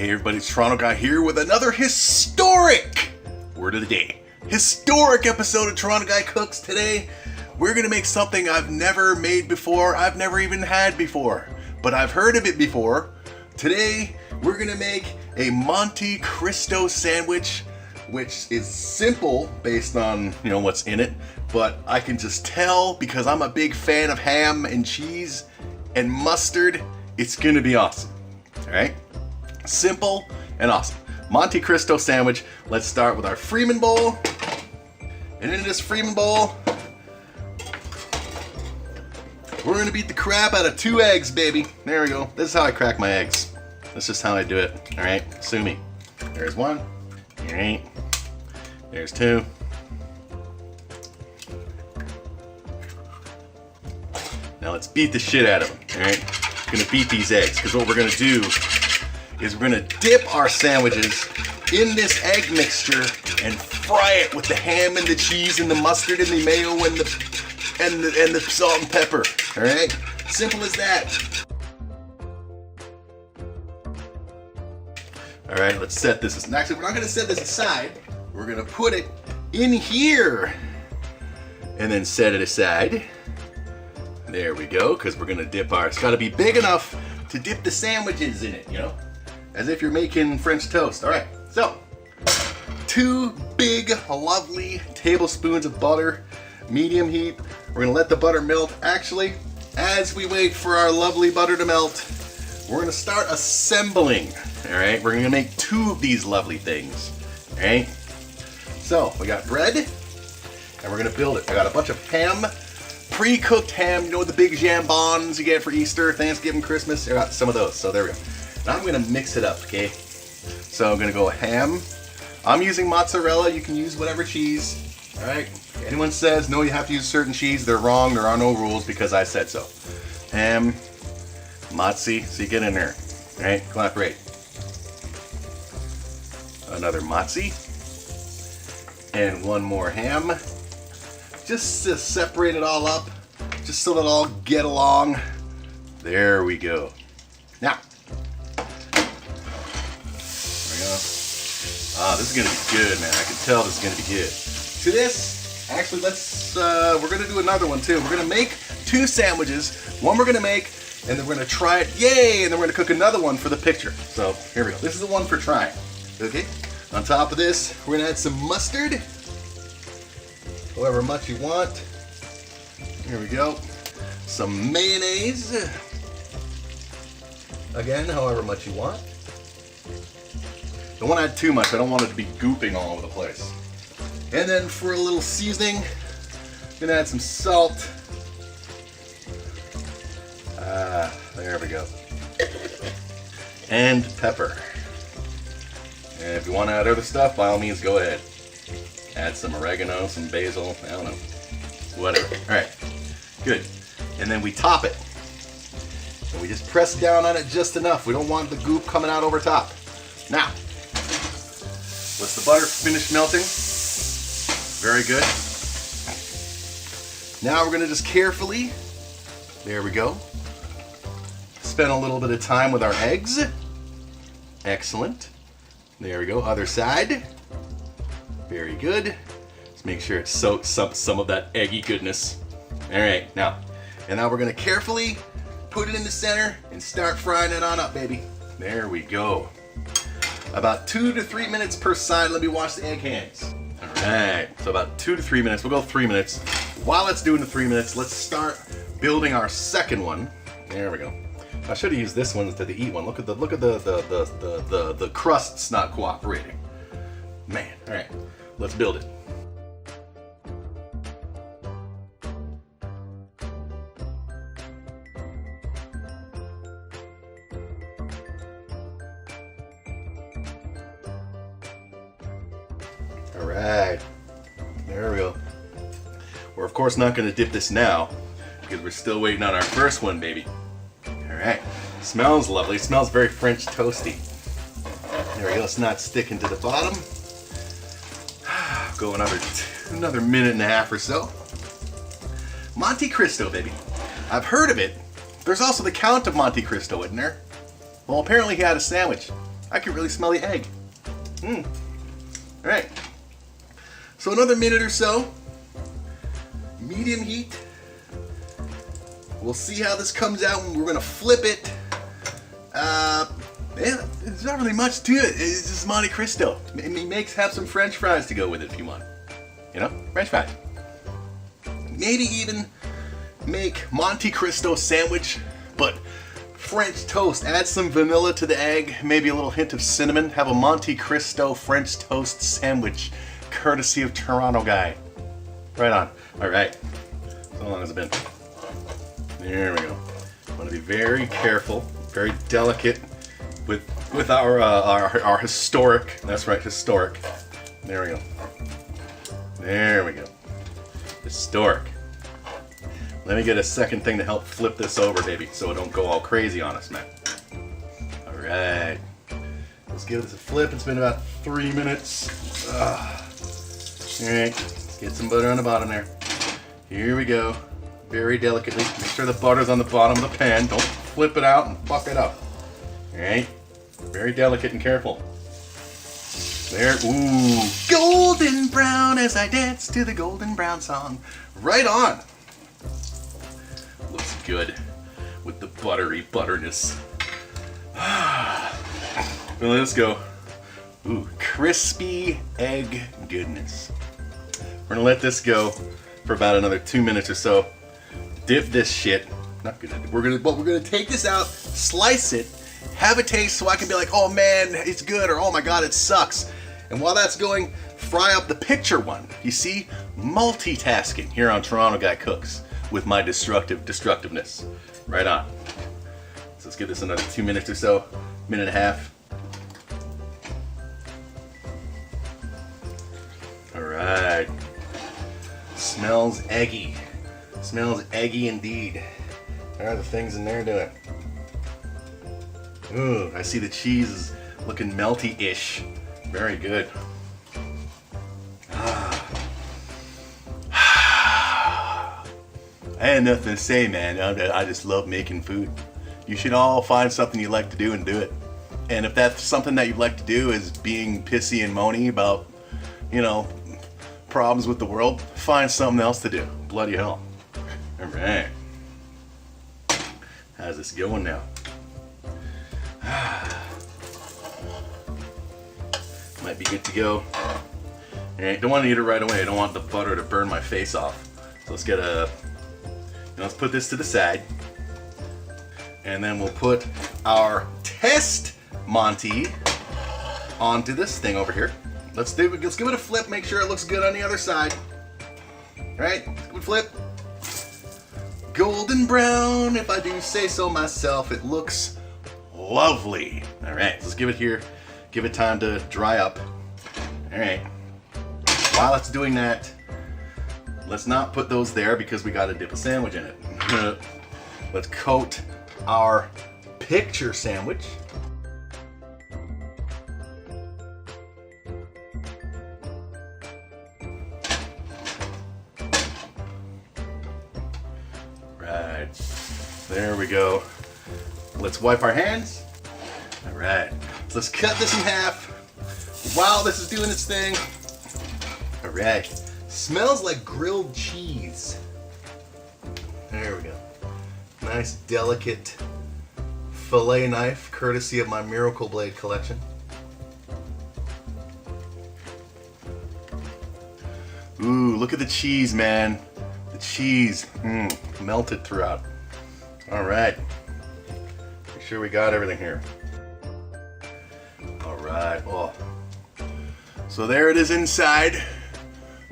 Hey everybody, it's Toronto Guy here with another historic word of the day. Historic episode of Toronto Guy Cooks. Today, we're gonna make something I've never made before, I've never even had before, but I've heard of it before. Today, we're gonna make a Monte Cristo sandwich, which is simple based on, what's in it, but I can just tell because I'm a big fan of ham and cheese and mustard, it's gonna be awesome, all right? Simple and awesome. Monte Cristo sandwich. Let's start with our Freeman bowl. And in this Freeman bowl, we're gonna beat the crap out of 2 eggs, baby. There we go. This is how I crack my eggs. That's just how I do it. All right, sue me. There's 1. All right. There's 2. Now let's beat the shit out of them. All right. We're gonna beat these eggs because what we're gonna do is we're gonna dip our sandwiches in this egg mixture and fry it with the ham and the cheese and the mustard and the mayo and the salt and pepper. All right, simple as that. All right, let's set this. Actually, we're not gonna set this aside. We're gonna put it in here and then set it aside. There we go, because we're gonna dip our. It's got to be big enough to dip the sandwiches in it, as if you're making French toast. All right, so 2 big, lovely tablespoons of butter, medium heat. We're gonna let the butter melt. Actually, as we wait for our lovely butter to melt, we're gonna start assembling. All right, we're gonna make 2 of these lovely things. All right, so we got bread, and we're gonna build it. I got a bunch of ham, pre-cooked ham. The big jambons you get for Easter, Thanksgiving, Christmas. I got some of those. So there we go. Now I'm gonna mix it up, okay? So I'm gonna go ham. I'm using mozzarella. You can use whatever cheese. All right. If anyone says no, you have to use certain cheese, they're wrong. There are no rules because I said so. Ham, mozzie. So you get in there. All right. Collaborate. Another mozzie. And 1 more ham. Just to separate it all up, just so it'll all get along. There we go. Now. This is gonna be good, man. I can tell this is gonna be good. To this, actually, we're gonna do another one too. We're gonna make 2 sandwiches. One we're gonna make, and then we're gonna try it, yay! And then we're gonna cook another one for the picture. So, here we go. This is the one for trying, okay? On top of this, we're gonna add some mustard. However much you want. Here we go. Some mayonnaise. Again, however much you want. Don't want to add too much. I don't want it to be gooping all over the place. And then for a little seasoning, I'm gonna add some salt. There we go. And pepper. And if you want to add other stuff, by all means, go ahead. Add some oregano, some basil, I don't know. Whatever. All right, good. And then we top it. And we just press down on it just enough. We don't want the goop coming out over top. Now, once the butter finished melting, very good. Now we're gonna just carefully, there we go, spend a little bit of time with our eggs. Excellent. There we go, other side. Very good. Let's make sure it soaks up some of that eggy goodness. All right, now we're gonna carefully put it in the center and start frying it on up, baby. There we go. About 2 to 3 minutes per side. Let me wash the egg hands. All right, so about 2 to 3 minutes. We'll go 3 minutes. While it's doing the 3 minutes, let's start building our second one. There we go. I should have used this one instead of the eat one. Look at the crust's not cooperating. Man, all right, let's build it. All right, there we go. We're of course not gonna dip this now because we're still waiting on our first one, baby. All right, smells lovely. It smells very French toasty. There we go, it's not sticking to the bottom. Go another minute and a half or so. Monte Cristo, baby. I've heard of it. There's also the Count of Monte Cristo, isn't there? Well, apparently he had a sandwich. I can really smell the egg. All right. So another minute or so, medium heat. We'll see how this comes out when we're gonna flip it. Yeah, there's not really much to it. It's just Monte Cristo. Have some French fries to go with it if you want. You know, French fries. Maybe even make Monte Cristo sandwich, but French toast. Add some vanilla to the egg, maybe a little hint of cinnamon. Have a Monte Cristo French toast sandwich, courtesy of Toronto guy. Right on. All right. So long has it been? There we go. I want to be very careful, very delicate with our historic. That's right, historic. There we go. There we go. Historic. Let me get a second thing to help flip this over, baby, so it don't go all crazy on us, man. All right. Let's give this a flip. It's been about 3 minutes. All right. Get some butter on the bottom there. Here we go. Very delicately. Make sure the butter's on the bottom of the pan. Don't flip it out and fuck it up. All right. Very delicate and careful. There. Ooh. Golden brown as I dance to the golden brown song. Right on. Looks good with the buttery butterness. Well, let's go. Ooh, crispy egg goodness. We're gonna let this go for about another 2 minutes or so. Dip this shit. Not gonna. We're gonna take this out, slice it, have a taste, so I can be like, oh man, it's good, or oh my god, it sucks. And while that's going, fry up the picture one. You see, multitasking here on Toronto Guy Cooks with my destructiveness. Right on. So let's give this another 2 minutes or so, minute and a half. All right. Smells eggy. Smells eggy indeed. How are the things in there doing? Ooh, I see the cheese is looking melty-ish. Very good. I had nothing to say, man. I just love making food. You should all find something you like to do and do it. And if that's something that you like to do is being pissy and moany about, you know, problems with the world, find something else to do. Bloody hell. All right. How's this going now? Might be good to go. All right, don't want to eat it right away. I don't want the butter to burn my face off. So let's get a. Let's put this to the side, and then we'll put our test Monty onto this thing over here. Let's give it a flip. Make sure it looks good on the other side. All right, good flip. Golden brown, if I do say so myself. It looks lovely. All right, let's give it here. Give it time to dry up. All right. While it's doing that, let's not put those there because we got to dip a sandwich in it. Let's coat our picture sandwich. Right. There we go. Let's wipe our hands. All right. So let's cut this in half while this is doing its thing. All right. Smells like grilled cheese. There we go. Nice, delicate fillet knife, courtesy of my Miracle Blade collection. Ooh, look at the cheese, man. The cheese, melted throughout. All right. Make sure we got everything here. All right. Oh. So there it is inside.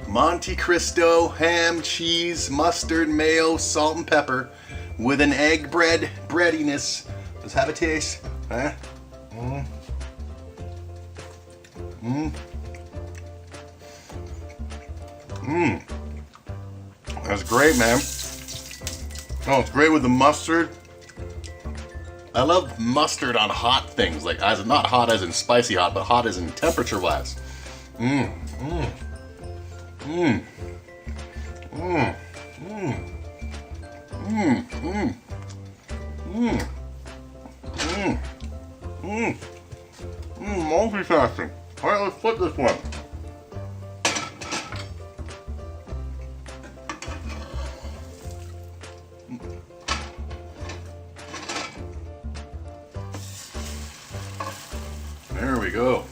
Monte Cristo, ham, cheese, mustard, mayo, salt and pepper with an egg breadiness. Let's have a taste. Huh? That's great, man. Oh, it's great with the mustard. I love mustard on hot things, like as not hot as in spicy hot, but hot as in temperature wise. we go.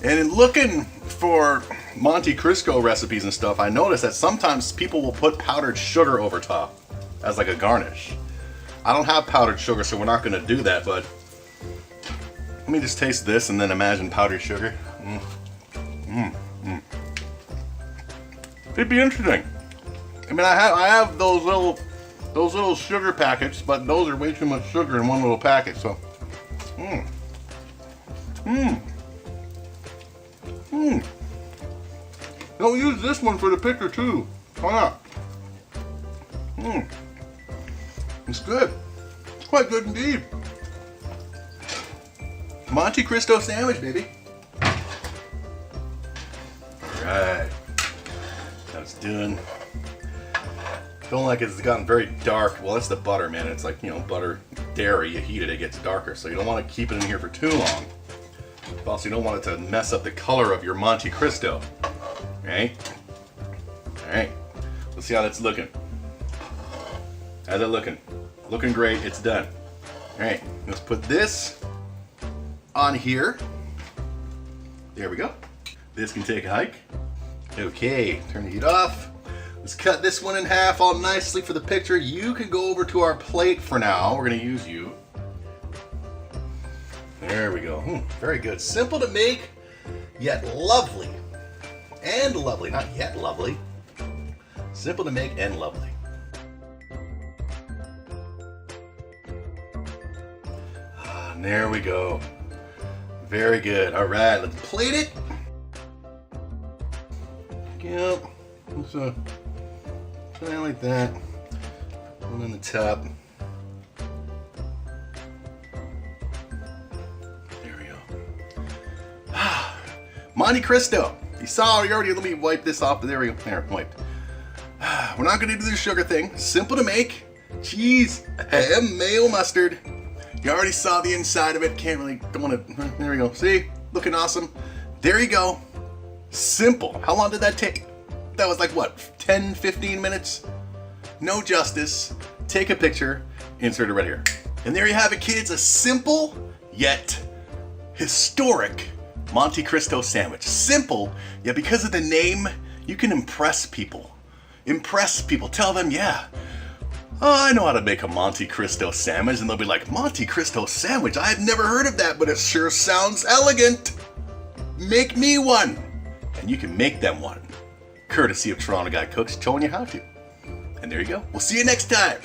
And in looking for Monte Cristo recipes and stuff, I noticed that sometimes people will put powdered sugar over top as like a garnish. I don't have powdered sugar, so we're not going to do that, but let me just taste this and then imagine powdered sugar. It'd be interesting. I mean, I have those little sugar packets, but those are way too much sugar in one little packet, so. Don't use this one for the picture too. Why not? It's good. It's quite good indeed. Monte Cristo sandwich, baby. Alright. That's done. Don't like it's gotten very dark. Well, that's the butter, man. It's like, you know, butter, dairy. You heat it, it gets darker. So you don't want to keep it in here for too long. Also, you don't want it to mess up the color of your Monte Cristo. Right? Alright. Let's see how that's looking. How's it looking? Looking great. It's done. Alright. Let's put this on here. There we go. This can take a hike. Okay. Turn the heat off. Let's cut this one in half all nicely for the picture. You can go over to our plate for now. We're going to use you. There we go. Very good. Simple to make, yet lovely. And lovely. Not yet lovely. Simple to make and lovely. And there we go. Very good. All right, let's plate it. Yep. Let's try like that. One on the top. There we go. Monte Cristo. You saw you already. Let me wipe this off. There we go. There, wiped. We're not going to do the sugar thing. Simple to make. Cheese, ham, mayo, mustard. You already saw the inside of it. Don't want to. There we go. See? Looking awesome. There you go. Simple. How long did that take? That was like what? 10, 15 minutes? No justice. Take a picture. Insert it right here. And there you have it, kids. A simple yet historic Monte Cristo sandwich. Simple, yet because of the name, you can impress people. Impress people. Tell them, yeah. Oh, I know how to make a Monte Cristo sandwich, and they'll be like, Monte Cristo sandwich? I've never heard of that, but it sure sounds elegant. Make me one. And you can make them one. Courtesy of Toronto Guy Cooks, showing you how to. And there you go. We'll see you next time.